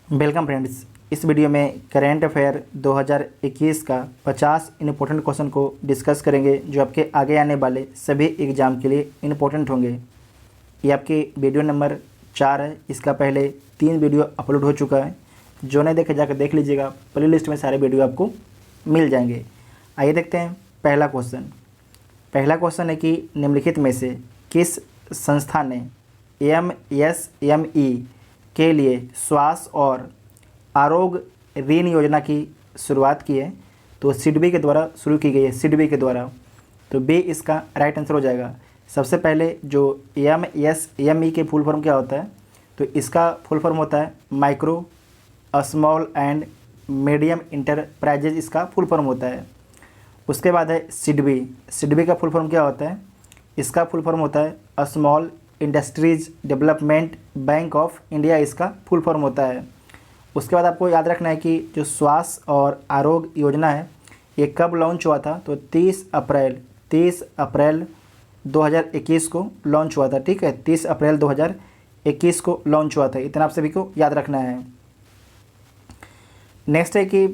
Welcome friends. इस video में current affair 2021 का 50 इम्पोर्टेंट क्वेश्चन को डिस्कस करेंगे जो आपके आगे आने वाले सभी एग्ज़ाम के लिए इम्पोर्टेंट होंगे। ये आपकी वीडियो नंबर 4 है। इसका पहले 3 वीडियो अपलोड हो चुका है। जो नहीं देखे जाकर देख लीजिएगा, प्ले लिस्ट में सारे वीडियो आपको मिल जाएंगे। आइए देखते हैं पहला क्वेश्चन है कि निम्नलिखित में से किस संस्था ने MSME के लिए स्वास्थ्य और आरोग्य ऋण योजना की शुरुआत की है? तो सिडबी के द्वारा शुरू की गई है, सिडबी के द्वारा। तो बी इसका राइट आंसर हो जाएगा। सबसे पहले जो MSME के फुल फॉर्म क्या होता है, तो इसका फुल फॉर्म होता है micro small and medium enterprises, इसका फुल फॉर्म होता है। उसके बाद है सिडबी। सिडबी का फुल फॉर्म क्या होता है? इसका फुल फॉर्म होता है small industries development bank of India, इसका फुल फॉर्म होता है। उसके बाद आपको याद रखना है कि जो स्वास्थ्य और आरोग्य योजना है ये कब लॉन्च हुआ था? तो 30 अप्रैल 2021 को लॉन्च हुआ था। ठीक है, 30 अप्रैल 2021 को लॉन्च हुआ था। इतना आप सभी को याद रखना है। नेक्स्ट है कि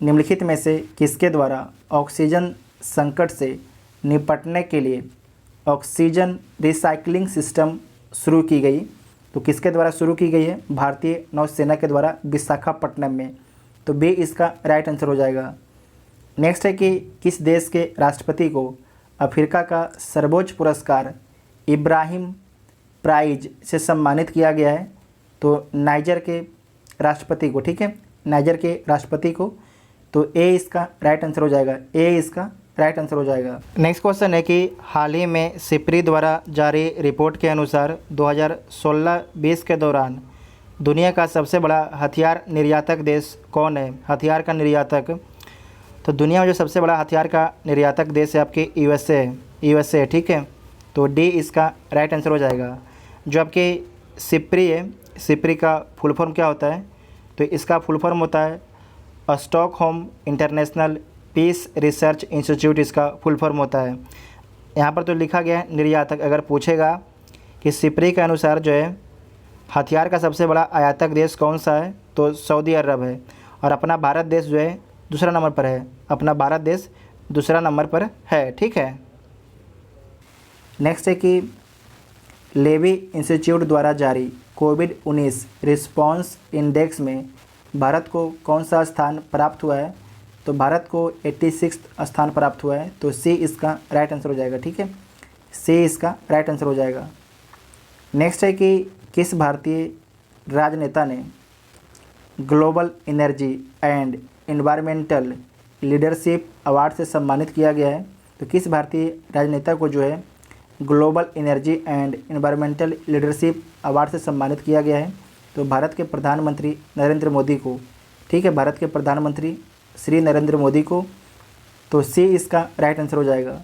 निम्नलिखित में से किसके द्वारा ऑक्सीजन संकट से निपटने के लिए ऑक्सीजन रिसाइकलिंग सिस्टम शुरू की गई? तो किसके द्वारा शुरू की गई है? भारतीय नौसेना के द्वारा विशाखापट्टनम में। तो बी इसका राइट आंसर हो जाएगा। नेक्स्ट है कि किस देश के राष्ट्रपति को अफ्रीका का सर्वोच्च पुरस्कार इब्राहिम प्राइज से सम्मानित किया गया है? तो नाइजर के राष्ट्रपति को। ठीक है, नाइजर के राष्ट्रपति को। तो ए इसका राइट आंसर हो जाएगा। ए इसका राइट आंसर हो जाएगा। नेक्स्ट क्वेश्चन है कि हाल ही में सिप्री द्वारा जारी रिपोर्ट के अनुसार 2016-20 के दौरान दुनिया का सबसे बड़ा हथियार निर्यातक देश कौन है? हथियार का निर्यातक, तो दुनिया में जो सबसे बड़ा हथियार का निर्यातक देश है आपके यूएसए। ठीक है, तो डी इसका राइट आंसर हो जाएगा। जो आपके सिप्री है, सिप्री का फुल फॉर्म क्या होता है? तो इसका फुल फॉर्म होता है Stockholm International Peace Research Institute, इसका फुल फॉर्म होता है। यहाँ पर तो लिखा गया है निर्यातक। अगर पूछेगा कि सिप्री के अनुसार जो है हथियार का सबसे बड़ा आयातक देश कौन सा है, तो सऊदी अरब है। और अपना भारत देश जो है दूसरा नंबर पर है। अपना भारत देश दूसरा नंबर पर है। ठीक है। नेक्स्ट है कि लेवी इंस्टीट्यूट द्वारा जारी कोविड-19 रिस्पॉन्स इंडेक्स में भारत को कौन सा स्थान प्राप्त हुआ है? तो भारत को 86 स्थान प्राप्त हुआ है। तो सी इसका राइट आंसर हो जाएगा। ठीक है, सी इसका राइट आंसर हो जाएगा। नेक्स्ट है कि किस भारतीय राजनेता ने global energy and environmental leadership award से सम्मानित किया गया है? तो किस भारतीय राजनेता को जो है global energy and environmental leadership award से सम्मानित किया गया है? तो भारत के प्रधानमंत्री नरेंद्र मोदी को। ठीक है, भारत के प्रधानमंत्री श्री नरेंद्र मोदी को। तो सी इसका राइट आंसर हो जाएगा।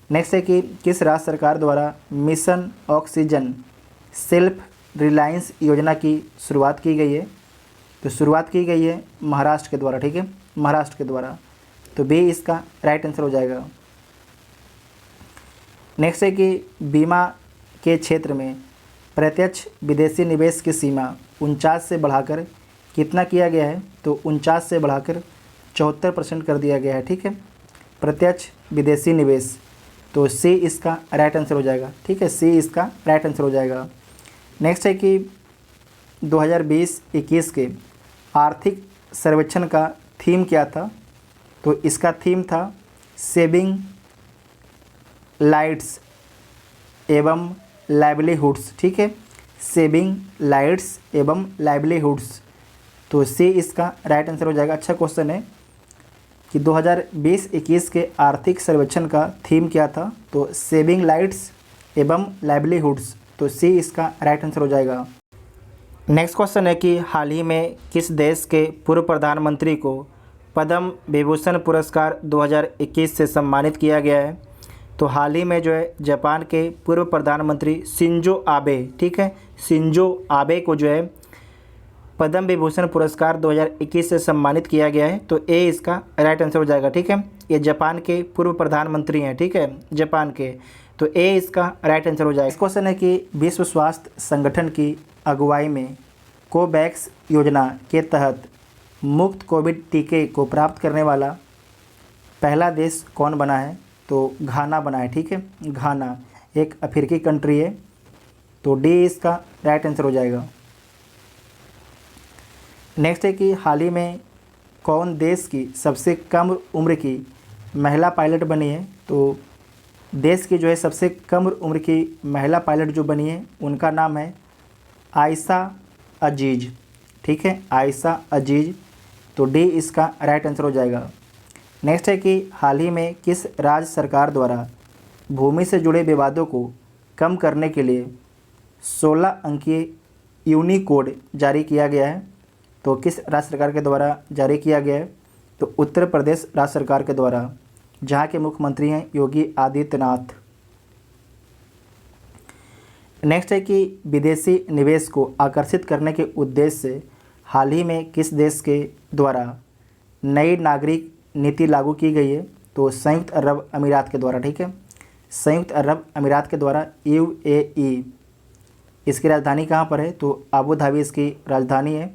नेक्स्ट है कि किस राज्य सरकार द्वारा मिशन ऑक्सीजन सेल्फ रिलायंस योजना की शुरुआत की गई है? तो शुरुआत की गई है महाराष्ट्र के द्वारा। ठीक है, महाराष्ट्र के द्वारा। तो बी इसका राइट आंसर हो जाएगा। नेक्स्ट है कि बीमा के क्षेत्र में प्रत्यक्ष विदेशी निवेश की सीमा 49 से बढ़ाकर कितना किया गया है? तो 49 से बढ़ाकर 74% कर दिया गया है। ठीक है, प्रत्यक्ष विदेशी निवेश। तो सी इसका राइट आंसर हो जाएगा। ठीक है, सी इसका राइट आंसर हो जाएगा। नेक्स्ट है कि 2020-21 के आर्थिक सर्वेक्षण का थीम क्या था? तो इसका थीम था सेविंग लाइट्स एवं लाइवलीहुड्स। ठीक है, सेविंग लाइट्स एवं लाइवलीहुड्स। तो सी इसका राइट आंसर हो जाएगा। अच्छा क्वेश्चन है कि 2020-21 के आर्थिक सर्वेक्षण का थीम क्या था? तो सेविंग लाइट्स एवं लाइवलीहुड्स। तो सी इसका राइट आंसर हो जाएगा। नेक्स्ट क्वेश्चन है कि हाल ही में किस देश के पूर्व प्रधानमंत्री को पद्म विभूषण पुरस्कार 2021 से सम्मानित किया गया है? तो हाल ही में जो है जापान के पूर्व प्रधानमंत्री शिंजो आबे। ठीक है, शिंजो आबे को जो है पद्म विभूषण पुरस्कार 2021 से सम्मानित किया गया है। तो ए इसका राइट आंसर हो जाएगा। ठीक है, ये जापान के पूर्व प्रधानमंत्री हैं। ठीक है, जापान के। तो ए इसका राइट आंसर हो जाएगा। इस क्वेश्चन है कि विश्व स्वास्थ्य संगठन की अगुवाई में कोवैक्स योजना के तहत मुफ्त कोविड टीके को प्राप्त करने वाला पहला देश कौन बना है? तो घाना बना है, ठीक है। घाना एक अफ्रीकी कंट्री है, तो डी इसका राइट आंसर हो जाएगा। नेक्स्ट है कि हाल ही में कौन देश की सबसे कम उम्र की महिला पायलट बनी है? तो देश की जो है सबसे कम उम्र की महिला पायलट जो बनी है उनका नाम है आयशा अजीज़, ठीक है, आयशा अजीज़। तो डी इसका राइट आंसर हो जाएगा। नेक्स्ट है कि हाल ही में किस राज्य सरकार द्वारा भूमि से जुड़े विवादों को कम करने के लिए 16 अंकीय यूनिकोड जारी किया गया है? तो किस राज्य सरकार के द्वारा जारी किया गया है? तो उत्तर प्रदेश राज्य सरकार के द्वारा, जहाँ के मुख्यमंत्री हैं योगी आदित्यनाथ। नेक्स्ट है कि विदेशी निवेश को आकर्षित करने के उद्देश्य से हाल ही में किस देश के द्वारा नई नागरिक नीति लागू की गई है? तो संयुक्त अरब अमीरात के द्वारा, ठीक है, संयुक्त अरब अमीरात के द्वारा, UAE। इसकी राजधानी कहाँ पर है? तो अबू धाबी इसकी राजधानी है,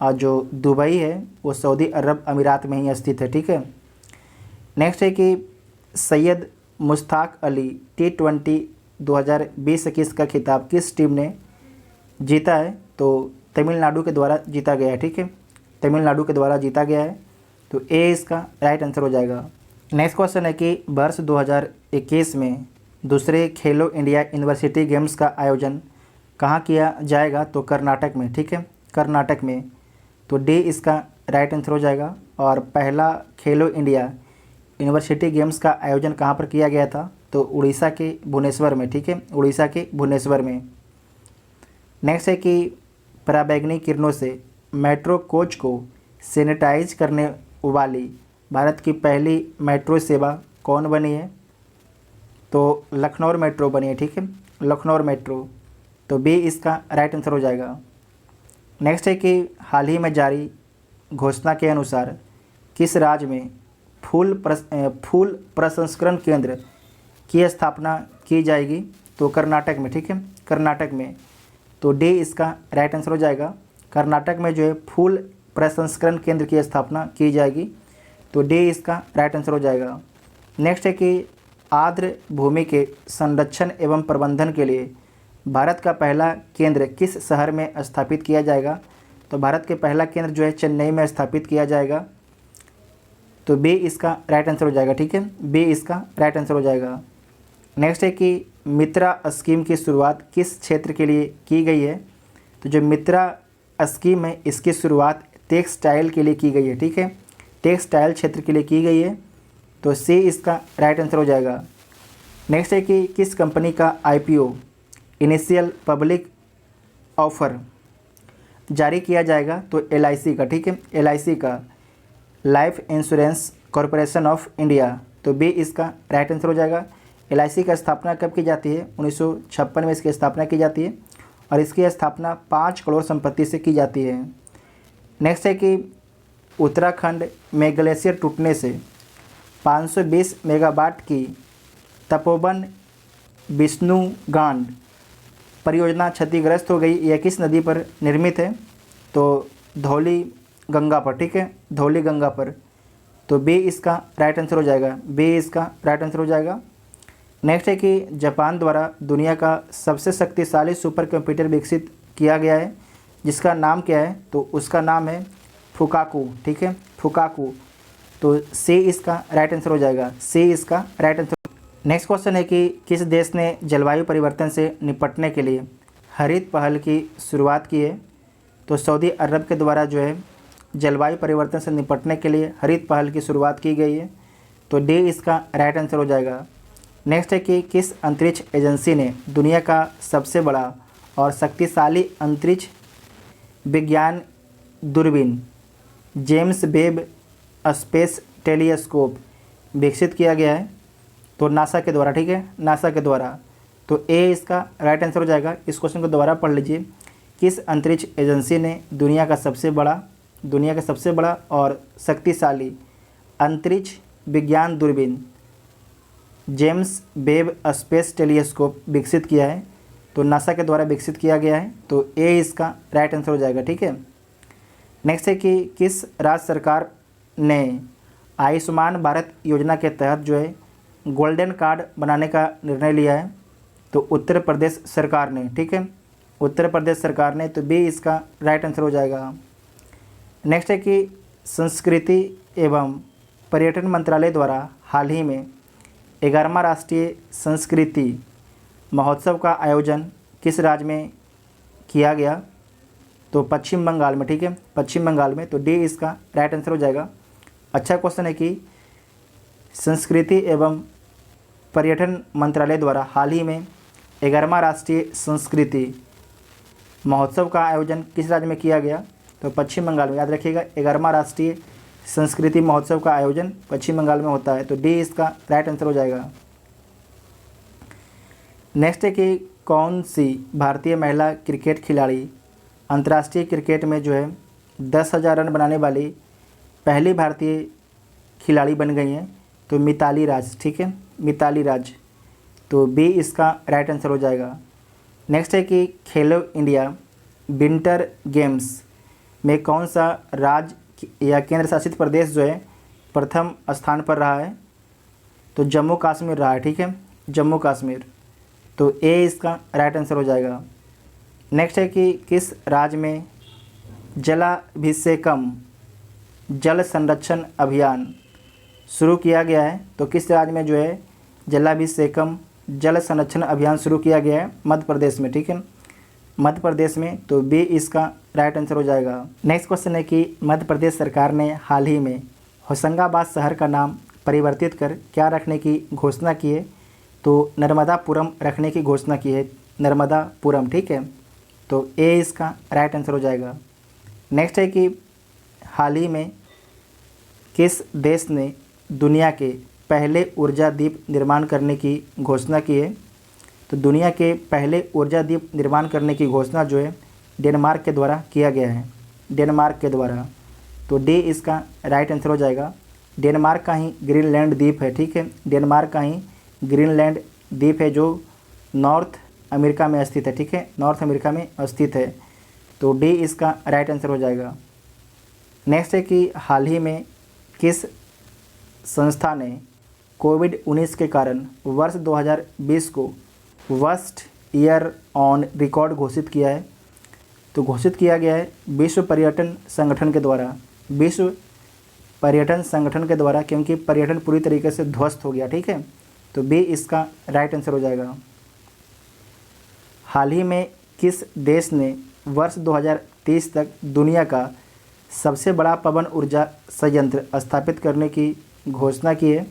और जो दुबई है वो सऊदी अरब अमीरात में ही स्थित है, ठीक है। नेक्स्ट है कि सैयद मुश्ताक अली T20 2020-21 का खिताब किस टीम ने जीता है? तो तमिलनाडु के द्वारा जीता गया है, ठीक है, तमिलनाडु के द्वारा जीता गया है। तो ए इसका राइट आंसर हो जाएगा। नेक्स्ट क्वेश्चन है कि वर्ष 2021 में दूसरे खेलो इंडिया यूनिवर्सिटी गेम्स का आयोजन कहाँ किया जाएगा? तो कर्नाटक में, ठीक है, कर्नाटक में। तो डी इसका राइट आंसर हो जाएगा। और पहला खेलो इंडिया यूनिवर्सिटी गेम्स का आयोजन कहाँ पर किया गया था? तो उड़ीसा के भुवनेश्वर में, ठीक है, उड़ीसा के भुवनेश्वर में। नेक्स्ट है कि पराबैंगनी किरणों से मेट्रो कोच को सैनिटाइज करने वाली भारत की पहली मेट्रो सेवा कौन बनी है? तो लखनऊ मेट्रो बनी है, ठीक है, लखनऊ मेट्रो। तो बी इसका राइट आंसर हो जाएगा। नेक्स्ट है कि हाल ही में जारी घोषणा के अनुसार किस राज्य में फूल प्रसंस्करण केंद्र की स्थापना की जाएगी? तो कर्नाटक में, ठीक है, कर्नाटक में। तो डी इसका राइट आंसर हो जाएगा। कर्नाटक में जो है फूल प्रसंस्करण केंद्र की स्थापना की जाएगी। तो डी इसका राइट आंसर हो जाएगा। नेक्स्ट है कि आर्द्र भूमि के संरक्षण एवं प्रबंधन के लिए भारत का पहला केंद्र किस शहर में स्थापित किया जाएगा? तो भारत के पहला केंद्र जो है चेन्नई में स्थापित किया जाएगा। तो बी इसका राइट आंसर हो जाएगा, ठीक है, बी इसका राइट आंसर हो जाएगा। नेक्स्ट है कि मित्रा स्कीम की शुरुआत किस क्षेत्र के लिए की गई है? तो जो मित्रा स्कीम है इसकी शुरुआत टेक्सटाइल के लिए की गई है, ठीक है, टेक्सटाइल क्षेत्र के लिए की गई है। तो सी इसका राइट आंसर हो जाएगा। नेक्स्ट है कि किस कंपनी का IPO इनिशियल पब्लिक ऑफर जारी किया जाएगा? तो LIC का, ठीक है, LIC का, life insurance corporation of India. तो बी इसका राइट आंसर हो जाएगा। LIC का स्थापना कब की जाती है? 1956 में इसकी स्थापना की जाती है, और इसकी स्थापना 5 करोड़ संपत्ति से की जाती है। नेक्स्ट है कि उत्तराखंड में ग्लेशियर टूटने से 520 मेगावाट की तपोवन विष्णुगांड परियोजना क्षतिग्रस्त हो गई। यह किस नदी पर निर्मित है? तो धौली गंगा पर, ठीक है, धौली गंगा पर। तो बी इसका राइट आंसर हो जाएगा, बी इसका राइट आंसर हो जाएगा। नेक्स्ट है कि जापान द्वारा दुनिया का सबसे शक्तिशाली सुपर कंप्यूटर विकसित किया गया है, जिसका नाम क्या है? तो उसका नाम है फुकाकू, ठीक है, फुकाकू। तो सी इसका राइट आंसर हो जाएगा, सी इसका राइट आंसर। नेक्स्ट क्वेश्चन है कि किस देश ने जलवायु परिवर्तन से निपटने के लिए हरित पहल की शुरुआत की है? तो सऊदी अरब के द्वारा जो है जलवायु परिवर्तन से निपटने के लिए हरित पहल की शुरुआत की गई है। तो डी इसका राइट आंसर हो जाएगा। नेक्स्ट है कि किस अंतरिक्ष एजेंसी ने दुनिया का सबसे बड़ा और शक्तिशाली अंतरिक्ष विज्ञान दूरबीन जेम्स वेब स्पेस टेलीस्कोप विकसित किया गया है? तो नासा के द्वारा, ठीक है, नासा के द्वारा। तो ए इसका राइट आंसर हो जाएगा। इस क्वेश्चन को दोबारा पढ़ लीजिए। किस अंतरिक्ष एजेंसी ने दुनिया का सबसे बड़ा और शक्तिशाली अंतरिक्ष विज्ञान दूरबीन जेम्स वेब स्पेस टेलीस्कोप विकसित किया है? तो नासा के द्वारा विकसित किया गया है, तो ए इसका राइट आंसर हो जाएगा। ठीक है। नेक्स्ट है कि किस राज्य सरकार ने आयुष्मान भारत योजना के तहत जो है गोल्डन कार्ड बनाने का निर्णय लिया है? तो उत्तर प्रदेश सरकार ने। ठीक है, उत्तर प्रदेश सरकार ने, तो बी इसका राइट आंसर हो जाएगा। नेक्स्ट है कि संस्कृति एवं पर्यटन मंत्रालय द्वारा हाल ही में 11वां राष्ट्रीय संस्कृति महोत्सव का आयोजन किस राज्य में किया गया? तो पश्चिम बंगाल में। ठीक है, पश्चिम बंगाल में, तो डी इसका राइट आंसर हो जाएगा। अच्छा क्वेश्चन है कि संस्कृति एवं पर्यटन मंत्रालय द्वारा हाल ही में 11वां राष्ट्रीय संस्कृति महोत्सव का आयोजन किस राज्य में किया गया? तो पश्चिम बंगाल में। याद रखिएगा, 11वां राष्ट्रीय संस्कृति महोत्सव का आयोजन पश्चिम बंगाल में होता है, तो डी इसका राइट आंसर हो जाएगा। नेक्स्ट है कि कौन सी भारतीय महिला क्रिकेट खिलाड़ी अंतर्राष्ट्रीय क्रिकेट में जो है 10,000 रन बनाने वाली पहली भारतीय खिलाड़ी बन गई हैं? तो मिताली राज। ठीक है, मिताली राज, तो बी इसका राइट आंसर हो जाएगा। नेक्स्ट है कि खेलो इंडिया विंटर गेम्स में कौन सा राज्य या केंद्र शासित प्रदेश जो है प्रथम स्थान पर रहा है? तो जम्मू कश्मीर रहा है। ठीक है, जम्मू कश्मीर, तो ए इसका राइट आंसर हो जाएगा। नेक्स्ट है कि किस राज्य में जलाभिषेकम जल संरक्षण अभियान शुरू किया गया है? तो किस राज्य में जो है जलाभिषेकम जल संरक्षण अभियान शुरू किया गया है? मध्य प्रदेश में। ठीक है, मध्य प्रदेश में, तो बी इसका राइट आंसर हो जाएगा। नेक्स्ट क्वेश्चन है कि मध्य प्रदेश सरकार ने हाल ही में होशंगाबाद शहर का नाम परिवर्तित कर क्या रखने की घोषणा की है? तो नर्मदापुरम रखने की घोषणा की है, नर्मदापुरम। ठीक है, तो ए इसका राइट आंसर हो जाएगा। नेक्स्ट है कि हाल ही में किस देश ने दुनिया के पहले ऊर्जा द्वीप निर्माण करने की घोषणा की है? तो दुनिया के पहले ऊर्जा द्वीप निर्माण करने की घोषणा जो है डेनमार्क के द्वारा किया गया है, डेनमार्क के द्वारा, तो डी इसका राइट आंसर हो जाएगा। डेनमार्क का ही ग्रीनलैंड द्वीप है। ठीक है, डेनमार्क का ही ग्रीनलैंड द्वीप है जो नॉर्थ अमेरिका में स्थित है। ठीक है, नॉर्थ अमेरिका में स्थित है, तो डी इसका राइट आंसर हो जाएगा। नेक्स्ट है कि हाल ही में किस संस्था ने कोविड-19 के कारण वर्ष 2020 को वर्स्ट ईयर ऑन रिकॉर्ड घोषित किया है? तो घोषित किया गया है विश्व पर्यटन संगठन के द्वारा, विश्व पर्यटन संगठन के द्वारा, क्योंकि पर्यटन पूरी तरीके से ध्वस्त हो गया। ठीक है, तो बी इसका राइट आंसर हो जाएगा। हाल ही में किस देश ने वर्ष 2030 तक दुनिया का सबसे बड़ा पवन ऊर्जा संयंत्र स्थापित करने की घोषणा की है?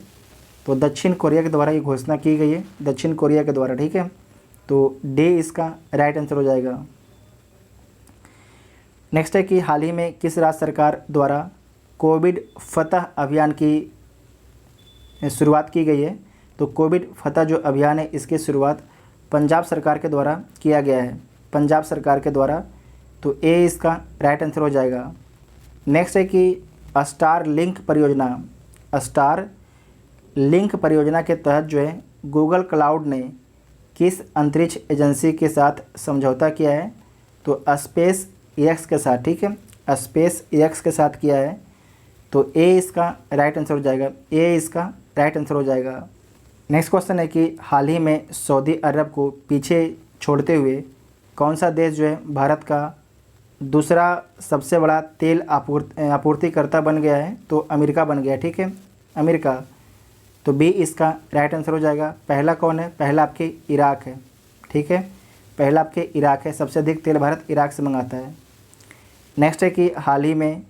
तो दक्षिण कोरिया के द्वारा ये घोषणा की गई है, दक्षिण कोरिया के द्वारा। ठीक है, तो डी इसका राइट आंसर हो जाएगा। नेक्स्ट है कि हाल ही में किस राज्य सरकार द्वारा कोविड फतह अभियान की शुरुआत की गई है? तो कोविड फतह जो अभियान है इसकी शुरुआत पंजाब सरकार के द्वारा किया गया है, पंजाब सरकार के द्वारा, तो ए इसका राइट आंसर हो जाएगा। नेक्स्ट है कि स्टार लिंक परियोजना, स्टार लिंक परियोजना के तहत जो है गूगल क्लाउड ने किस अंतरिक्ष एजेंसी के साथ समझौता किया है? तो स्पेस एक्स के साथ। ठीक है, स्पेस एक्स के साथ किया है, तो ए इसका राइट आंसर हो जाएगा, ए इसका राइट आंसर हो जाएगा। नेक्स्ट क्वेश्चन है कि हाल ही में सऊदी अरब को पीछे छोड़ते हुए कौन सा देश जो है भारत का दूसरा सबसे बड़ा तेल आपूर्तिकर्ता बन गया है? तो अमेरिका बन गया। ठीक है, अमेरिका, तो बी इसका राइट आंसर हो जाएगा। पहला कौन है? पहला आपके इराक है। ठीक है, पहला आपके इराक है, सबसे अधिक तेल भारत इराक से मंगाता है। नेक्स्ट है कि हाल ही में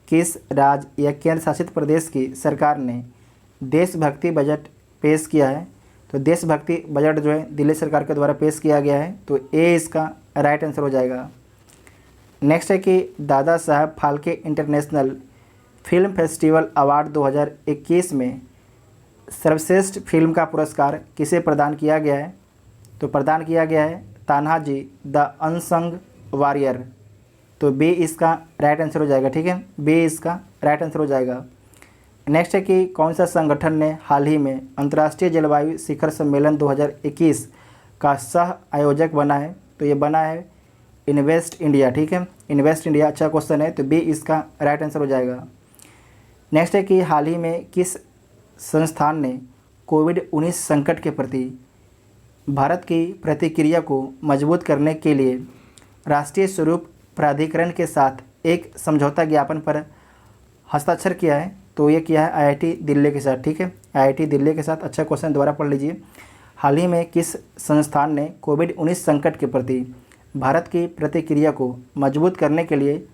किस राज्य या केंद्र शासित प्रदेश की सरकार ने देशभक्ति बजट पेश किया है? तो देशभक्ति बजट जो है दिल्ली सरकार के द्वारा पेश किया गया है, तो ए इसका राइट आंसर हो जाएगा। नेक्स्ट है कि Dada Saheb Phalke international film festival award 2021 में सर्वश्रेष्ठ फिल्म का पुरस्कार किसे प्रदान किया गया है? तो प्रदान किया गया है तान्हाजी द अनसंग वॉरियर, तो बी इसका राइट आंसर हो जाएगा। ठीक है, बी इसका राइट आंसर हो जाएगा। नेक्स्ट है कि कौन सा संगठन ने हाल ही में अंतर्राष्ट्रीय जलवायु शिखर सम्मेलन 2021 का सह आयोजक बना है? तो ये बना है इन्वेस्ट इंडिया, ठीक है, इन्वेस्ट इंडिया। अच्छा क्वेश्चन है, तो बी इसका राइट आंसर हो जाएगा। नेक्स्ट है कि हाल ही में किस संस्थान ने कोविड-19 संकट के प्रति भारत की प्रतिक्रिया को मजबूत करने के लिए राष्ट्रीय स्वरूप प्राधिकरण के साथ एक समझौता ज्ञापन पर हस्ताक्षर किया है? तो ये किया है आईआईटी दिल्ली के साथ, ठीक है, आईआईटी दिल्ली के साथ। अच्छा क्वेश्चन दोबारा पढ़ लीजिए। हाल ही में किस संस्थान ने कोविड-19 संकट के प्रति भारत की प्रतिक्रिया को मजबूत करने के लिए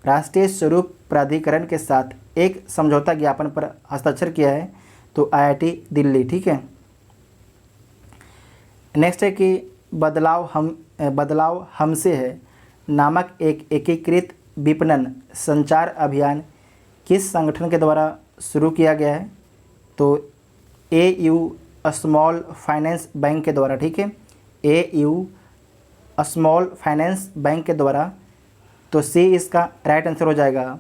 राष्ट्रीय स्वरूप प्राधिकरण के साथ एक समझौता ज्ञापन पर हस्ताक्षर किया है? तो आईआईटी दिल्ली, ठीक है। नेक्स्ट है कि बदलाव हमसे है नामक एक एकीकृत विपणन संचार अभियान किस संगठन के द्वारा शुरू किया गया है? तो एयू स्मॉल फाइनेंस बैंक के द्वारा, ठीक है, एयू स्मॉल फाइनेंस बैंक के द्वारा। तो सी इसका राइट आंसर हो जाएगा।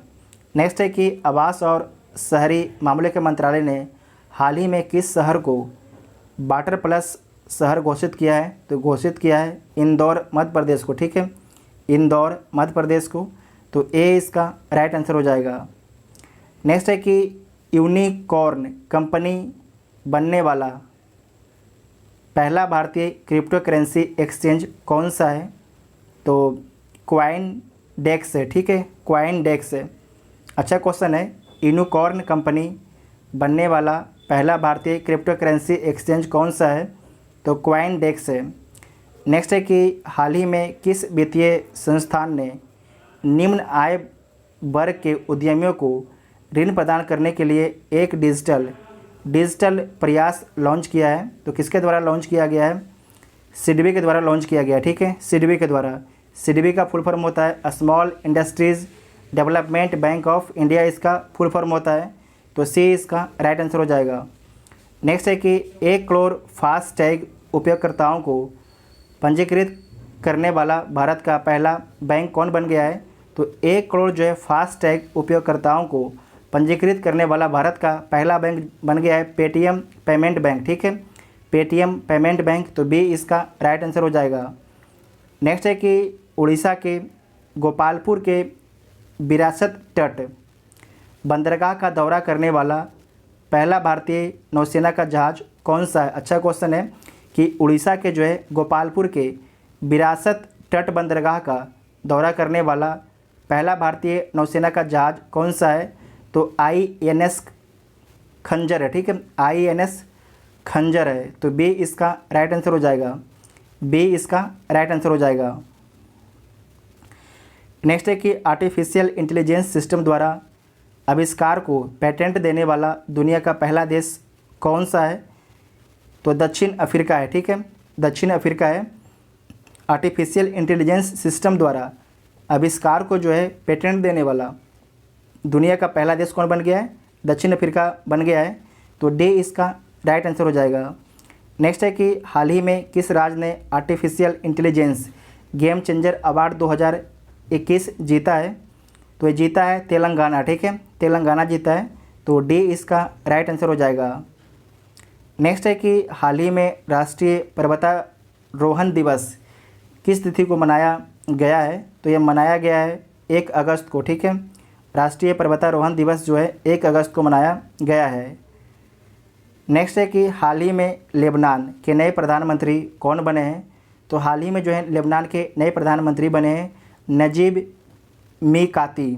नेक्स्ट है कि आवास और शहरी मामले के मंत्रालय ने हाल ही में किस शहर को वाटर प्लस शहर घोषित किया है? तो घोषित किया है इंदौर मध्य प्रदेश को, ठीक है, इंदौर मध्य प्रदेश को। तो ए इसका राइट आंसर हो जाएगा। नेक्स्ट है कि यूनिकॉर्न कंपनी बनने वाला पहला भारतीय क्रिप्टो करेंसी एक्सचेंज कौन सा है? तो कॉइनडेक्स है, ठीक है, कॉइनडेक्स है। अच्छा क्वेश्चन है, यूनिकॉर्न कंपनी बनने वाला पहला भारतीय क्रिप्टो करेंसी एक्सचेंज कौन सा है? तो कॉइनडेक्स है। नेक्स्ट है कि हाल ही में किस वित्तीय संस्थान ने निम्न आय वर्ग के उद्यमियों को ऋण प्रदान करने के लिए एक डिजिटल प्रयास लॉन्च किया है? तो किसके द्वारा लॉन्च किया गया है? सिडबी के द्वारा लॉन्च किया गया, ठीक है, सिडबी के द्वारा। सिडबी का फुल फॉर्म होता है small industries development bank of India, इसका फुल फॉर्म होता है। तो सी इसका राइट आंसर हो जाएगा। नेक्स्ट है कि 1 करोड़ फास्टैग उपयोगकर्ताओं को पंजीकृत करने वाला भारत का पहला बैंक कौन बन गया है? तो 1 करोड़ जो है फास्टैग उपयोगकर्ताओं को पंजीकृत करने वाला भारत का पहला बैंक बन गया है पेटीएम पेमेंट बैंक, ठीक है, पेटीएम पेमेंट बैंक। तो बी इसका राइट आंसर हो जाएगा। नेक्स्ट है कि उड़ीसा के गोपालपुर के विरासत तट बंदरगाह का दौरा करने वाला पहला भारतीय नौसेना का जहाज़ कौन सा है? अच्छा क्वेश्चन है कि उड़ीसा के जो है गोपालपुर के विरासत तट बंदरगाह का दौरा करने वाला पहला भारतीय नौसेना का जहाज़ कौन सा है? तो INS खंजर है, ठीक है, INS खंजर है। तो बी इसका राइट आंसर हो जाएगा, बी इसका राइट आंसर हो जाएगा। नेक्स्ट है कि आर्टिफिशियल इंटेलिजेंस सिस्टम द्वारा आविष्कार को पेटेंट देने वाला दुनिया का पहला देश कौन सा है? तो दक्षिण अफ्रीका है, ठीक है, दक्षिण अफ्रीका है। आर्टिफिशियल इंटेलिजेंस सिस्टम द्वारा आविष्कार को जो है पेटेंट देने वाला दुनिया का पहला देश कौन बन गया है? दक्षिण अफ्रीका बन गया है। तो डी इसका राइट आंसर हो जाएगा। नेक्स्ट है कि हाल ही में किस राज्य ने artificial intelligence game changer award 2021 जीता है? तो ये जीता है तेलंगाना, ठीक है, तेलंगाना जीता है। तो डी इसका राइट आंसर हो जाएगा। नेक्स्ट है कि हाल ही में राष्ट्रीय पर्वतारोहण दिवस किस तिथि को मनाया गया है? तो ये मनाया गया है 1 अगस्त को, ठीक है, राष्ट्रीय पर्वतारोहण दिवस जो है 1 अगस्त को मनाया गया है। नेक्स्ट है कि हाल ही में लेबनान के नए प्रधानमंत्री कौन बने हैं? तो हाल ही में जो है लेबनान के नए प्रधानमंत्री बने हैं नजीब मीकाती।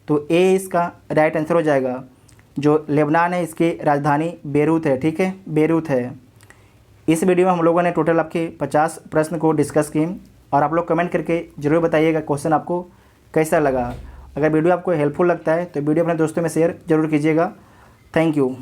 तो ए इसका राइट आंसर हो जाएगा। जो लेबनान है इसकी राजधानी बेरूत है, ठीक है, बेरूत है। इस वीडियो में हम लोगों ने टोटल आपके 50 प्रश्न को डिस्कस किए और आप लोग कमेंट करके ज़रूर बताइएगा क्वेश्चन आपको कैसा लगा। अगर वीडियो आपको हेल्पफुल लगता है तो वीडियो अपने दोस्तों में शेयर ज़रूर कीजिएगा। Thank you.